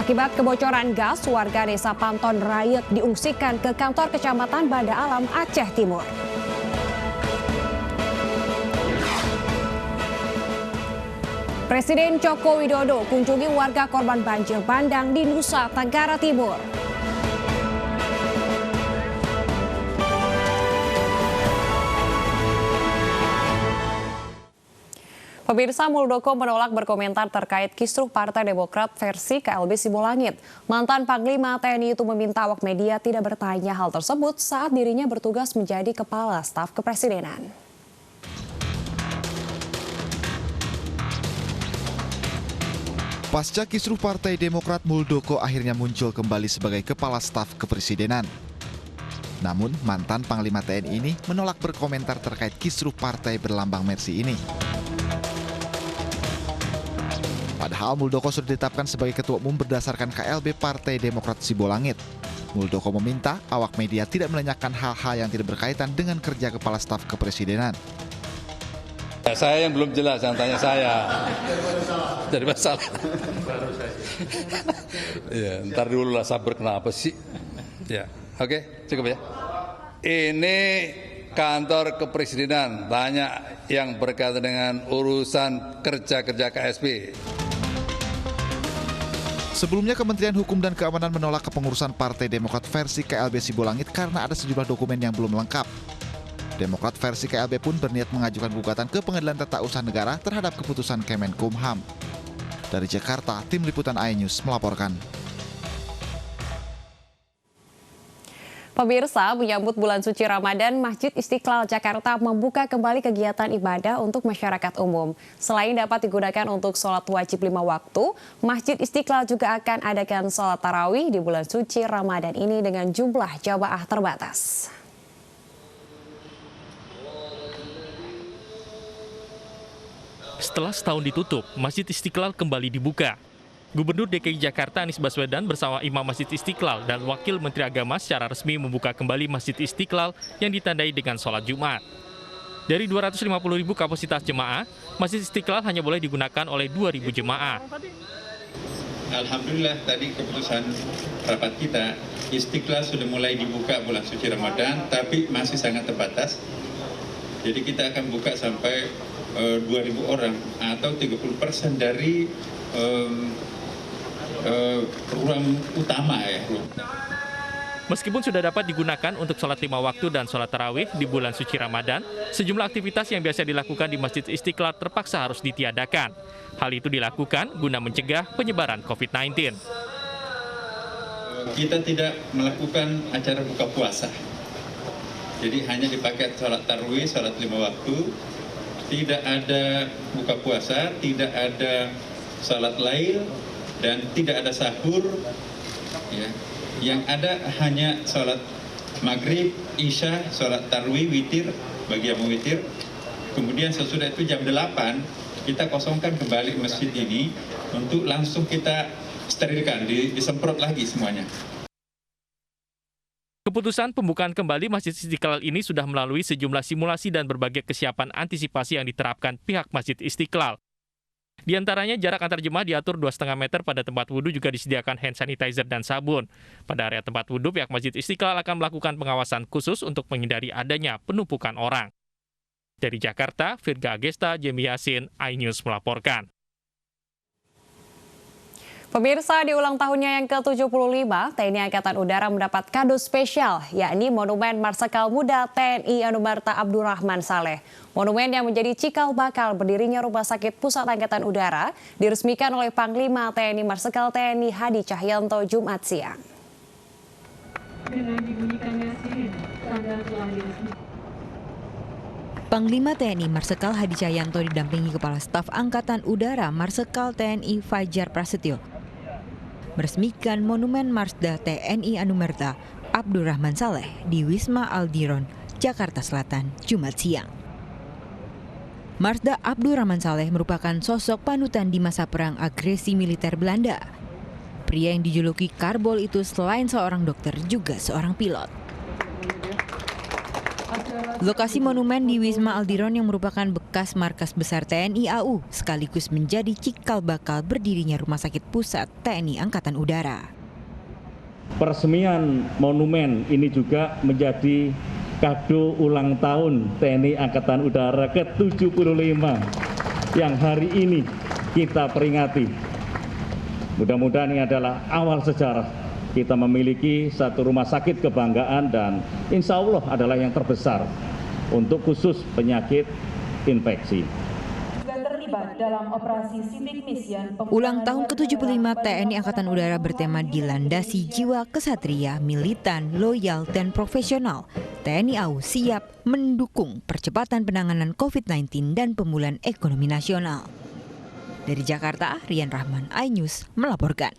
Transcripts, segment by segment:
Akibat kebocoran gas, warga desa Panton Rayet diungsikan ke kantor Kecamatan Banda Alam, Aceh Timur. Presiden Joko Widodo kunjungi warga korban banjir bandang di Nusa Tenggara Timur. Pemirsa, Muldoko menolak berkomentar terkait kisruh Partai Demokrat versi KLB Sibolangit. Mantan Panglima TNI itu meminta awak media tidak bertanya hal tersebut saat dirinya bertugas menjadi Kepala Staf Kepresidenan. Pasca kisruh Partai Demokrat, Muldoko akhirnya muncul kembali sebagai Kepala Staf Kepresidenan. Namun, mantan Panglima TNI ini menolak berkomentar terkait kisruh partai berlambang Mercy ini. Padahal Muldoko sudah ditetapkan sebagai Ketua Umum berdasarkan KLB Partai Demokrat Sibolangit. Muldoko meminta awak media tidak menanyakan hal-hal yang tidak berkaitan dengan kerja Kepala Staf Kepresidenan. Saya yang belum jelas, yang tanya saya. Jadi masalah. Ya, ntar dulu lah, sabar, kenapa sih? Ya, oke, cukup ya. Ini kantor kepresidenan, tanya yang berkaitan dengan urusan kerja-kerja KSP. Sebelumnya, Kementerian Hukum dan Keamanan menolak kepengurusan Partai Demokrat versi KLB Sibolangit karena ada sejumlah dokumen yang belum lengkap. Demokrat versi KLB pun berniat mengajukan gugatan ke Pengadilan Tata Usaha Negara terhadap keputusan Kemenkumham. Dari Jakarta, Tim Liputan iNews melaporkan. Pemirsa, menyambut bulan suci Ramadan, Masjid Istiqlal Jakarta membuka kembali kegiatan ibadah untuk masyarakat umum. Selain dapat digunakan untuk sholat wajib 5 waktu, Masjid Istiqlal juga akan adakan sholat tarawih di bulan suci Ramadan ini dengan jumlah jamaah terbatas. Setelah setahun ditutup, Masjid Istiqlal kembali dibuka. Gubernur DKI Jakarta Anies Baswedan bersama Imam Masjid Istiqlal dan Wakil Menteri Agama secara resmi membuka kembali Masjid Istiqlal yang ditandai dengan sholat Jumat. Dari 250.000 kapasitas jemaah, Masjid Istiqlal hanya boleh digunakan oleh 2.000 jemaah. Alhamdulillah tadi keputusan rapat kita, Istiqlal sudah mulai dibuka bulan suci Ramadan, tapi masih sangat terbatas. Jadi kita akan buka sampai 2.000 orang atau 30% dari ruang utama ya. Meskipun sudah dapat digunakan untuk sholat 5 waktu dan sholat tarawih di bulan suci Ramadan, sejumlah aktivitas yang biasa dilakukan di Masjid Istiqlal terpaksa harus ditiadakan. Hal itu dilakukan guna mencegah penyebaran COVID-19. Kita tidak melakukan acara buka puasa. Jadi hanya dipakai sholat tarawih, sholat 5 waktu, tidak ada buka puasa, tidak ada sholat lail, dan tidak ada sahur, ya. Yang ada hanya sholat maghrib, isya, sholat tarawih, witir, bagi yang mau witir. Kemudian sesudah itu jam 8, kita kosongkan kembali masjid ini untuk langsung kita sterilkan, disemprot lagi semuanya. Keputusan pembukaan kembali Masjid Istiqlal ini sudah melalui sejumlah simulasi dan berbagai kesiapan antisipasi yang diterapkan pihak Masjid Istiqlal. Di antaranya jarak antar jemaah diatur 2,5 meter, pada tempat wudhu juga disediakan hand sanitizer dan sabun. Pada area tempat wudhu, pihak Masjid Istiqlal akan melakukan pengawasan khusus untuk menghindari adanya penumpukan orang. Dari Jakarta, Virga Agesta, Jemi Yasin, iNews melaporkan. Pemirsa, di ulang tahunnya yang ke-75, TNI Angkatan Udara mendapat kado spesial, yakni Monumen Marsikal Muda TNI Anumerta Abdurrahman Saleh. Monumen yang menjadi cikal bakal berdirinya Rumah Sakit Pusat Angkatan Udara diresmikan oleh Panglima TNI Marsikal TNI Hadi Cahyanto Jumat siang. Panglima TNI Marsikal Hadi Cahyanto didampingi Kepala Staf Angkatan Udara Marsikal TNI Fajar Prasetyo meresmikan Monumen Marsda TNI Anumerta Abdurrahman Saleh di Wisma Aldiron, Jakarta Selatan, Jumat siang. Marsda Abdurrahman Saleh merupakan sosok panutan di masa perang agresi militer Belanda. Pria yang dijuluki Karbol itu selain seorang dokter juga seorang pilot. Lokasi monumen di Wisma Aldiron yang merupakan bekas markas besar TNI AU sekaligus menjadi cikal bakal berdirinya Rumah Sakit Pusat TNI Angkatan Udara. Peresmian monumen ini juga menjadi kado ulang tahun TNI Angkatan Udara ke-75 yang hari ini kita peringati. Mudah-mudahan ini adalah awal sejarah. Kita memiliki satu rumah sakit kebanggaan dan insya Allah adalah yang terbesar untuk khusus penyakit infeksi. Ulang tahun ke-75 TNI Angkatan Udara bertema dilandasi jiwa kesatria, militan, loyal, dan profesional. TNI AU siap mendukung percepatan penanganan COVID-19 dan pemulihan ekonomi nasional. Dari Jakarta, Rian Rahman, iNews melaporkan.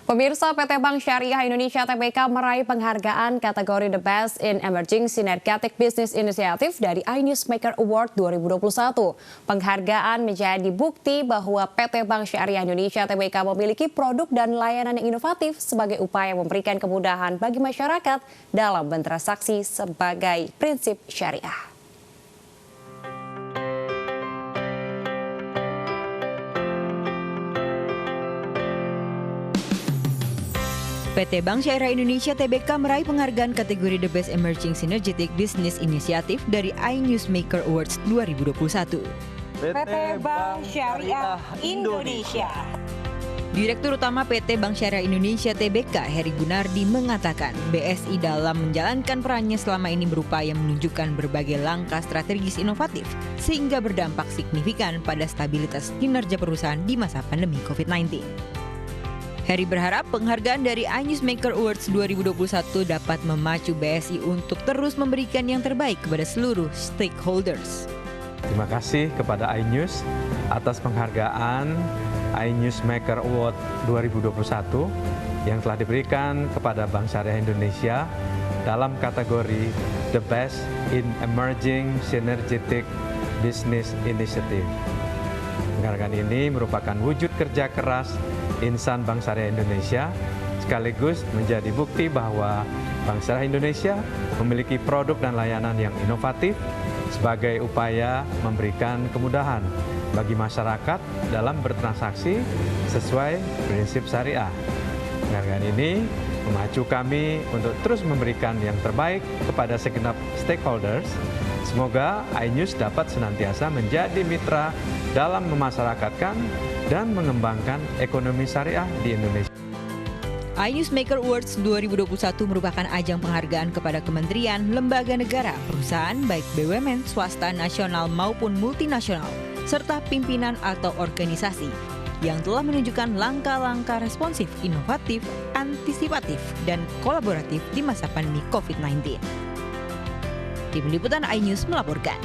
Pemirsa, PT Bank Syariah Indonesia (TBK) meraih penghargaan kategori The Best in Emerging Synergetic Business Initiative dari iNewsmaker Award 2021. Penghargaan menjadi bukti bahwa PT Bank Syariah Indonesia (TBK) memiliki produk dan layanan yang inovatif sebagai upaya memberikan kemudahan bagi masyarakat dalam bertransaksi sebagai prinsip syariah. PT Bank Syariah Indonesia (TBK) meraih penghargaan kategori The Best Emerging Synergetic Business Initiative dari iNewsmaker Awards 2021. PT Bank Syariah Indonesia. Direktur Utama PT Bank Syariah Indonesia (TBK) Heri Gunardi mengatakan BSI dalam menjalankan perannya selama ini berupaya menunjukkan berbagai langkah strategis inovatif sehingga berdampak signifikan pada stabilitas kinerja perusahaan di masa pandemi COVID-19. Heri berharap penghargaan dari iNewsmaker Awards 2021 dapat memacu BSI untuk terus memberikan yang terbaik kepada seluruh stakeholders. Terima kasih kepada iNews atas penghargaan iNewsmaker Award 2021 yang telah diberikan kepada Bank Syariah Indonesia dalam kategori The Best in Emerging Synergetic Business Initiative. Penghargaan ini merupakan wujud kerja keras insan Bank Syariah Indonesia sekaligus menjadi bukti bahwa Bank Syariah Indonesia memiliki produk dan layanan yang inovatif sebagai upaya memberikan kemudahan bagi masyarakat dalam bertransaksi sesuai prinsip syariah. Penghargaan ini memacu kami untuk terus memberikan yang terbaik kepada segenap stakeholders. Semoga iNews dapat senantiasa menjadi mitra dalam memasyarakatkan dan mengembangkan ekonomi syariah di Indonesia. iNewsmaker Awards 2021 merupakan ajang penghargaan kepada kementerian, lembaga negara, perusahaan baik BUMN, swasta, nasional maupun multinasional, serta pimpinan atau organisasi yang telah menunjukkan langkah-langkah responsif, inovatif, antisipatif, dan kolaboratif di masa pandemi COVID-19. Tim Liputan iNews melaporkan.